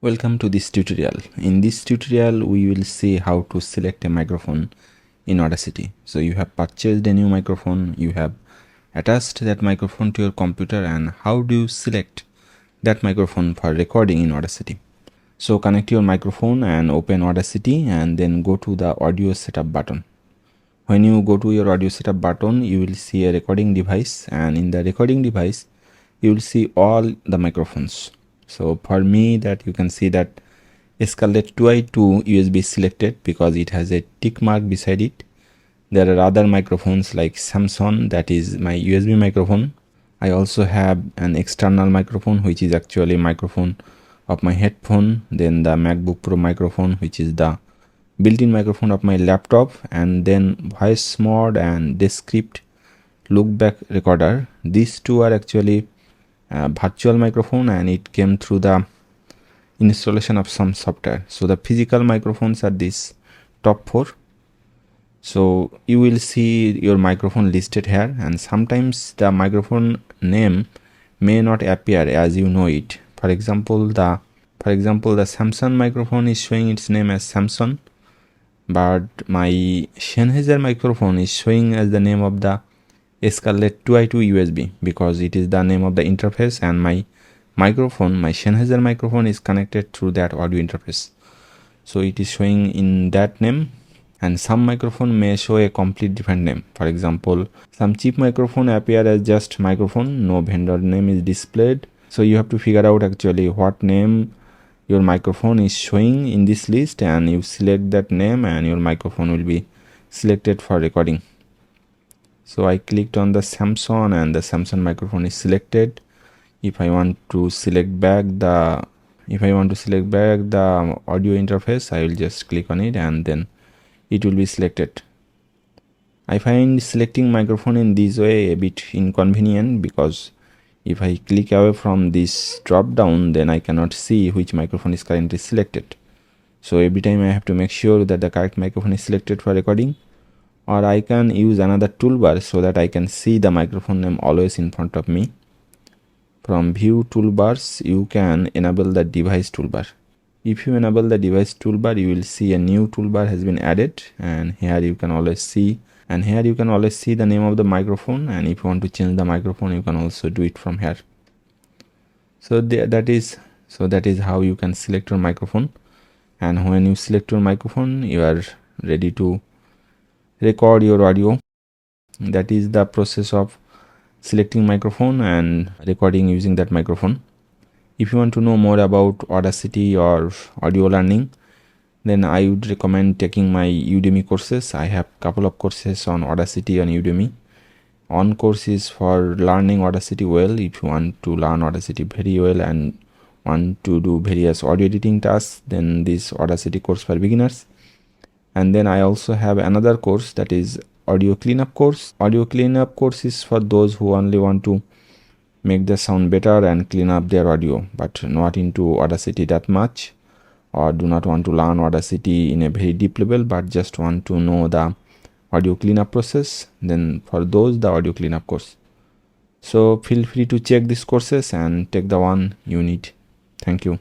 Welcome to this tutorial. In this tutorial, we will see how to select a microphone in Audacity. So you have purchased a new microphone, you have attached that microphone to your computer, and how do you select that microphone for recording in Audacity. So connect your microphone and open Audacity and then go to the audio setup button. When you go to your audio setup button, you will see a recording device, and in the recording device, you will see all the microphones. So for me, that you can see that Scarlett 2i2 USB is selected because it has a tick mark beside it. There are other microphones like Samsung, that is my USB microphone. I also have an external microphone, which is actually microphone of my headphone. Then the MacBook Pro microphone, which is the built-in microphone of my laptop, and then voice mode and Descript loopback recorder. These two are actually virtual microphone, and it came through the installation of some software. So the physical microphones are these top four. So you will see your microphone listed here, and sometimes the microphone name may not appear as you know it. For example, the Samsung microphone is showing its name as Samsung, but my Sennheiser microphone is showing as the name of the Scarlett 2i2 USB because it is the name of the interface, and my Sennheiser microphone is connected through that audio interface. So it is showing in that name, and some microphone may show a complete different name. For example, some cheap microphone appear as just microphone, no vendor name is displayed. So you have to figure out actually what name your microphone is showing in this list, and you select that name and your microphone will be selected for recording. So I clicked on the Samsung and the Samsung microphone is selected. If I want to select back the audio interface, I will just click on it and then it will be selected. I find selecting microphone in this way a bit inconvenient because if I click away from this drop down, then I cannot see which microphone is currently selected. So every time I have to make sure that the correct microphone is selected for recording, or I can use another toolbar so that I can see the microphone name always in front of me. From view toolbars, you can enable the device toolbar. If you enable the device toolbar, you will see a new toolbar has been added, and here you can always see the name of the microphone, and if you want to change the microphone, you can also do it from here. So that is how you can select your microphone, and when you select your microphone, you are ready to record your audio. That is the process of selecting microphone and recording using that microphone. If you want to know more about Audacity or audio learning, then I would recommend taking my Udemy courses. I have a couple of courses on Audacity on Udemy. One course is for learning Audacity well. If you want to learn Audacity very well and want to do various audio editing tasks, then this Audacity course for beginners. And then I also have another course, that is audio cleanup course. Audio cleanup course is for those who only want to make the sound better and clean up their audio, but not into Audacity that much, or do not want to learn Audacity in a very deep level but just want to know the audio cleanup process. Then for those, the audio cleanup course. So feel free to check these courses and take the one you need. Thank you.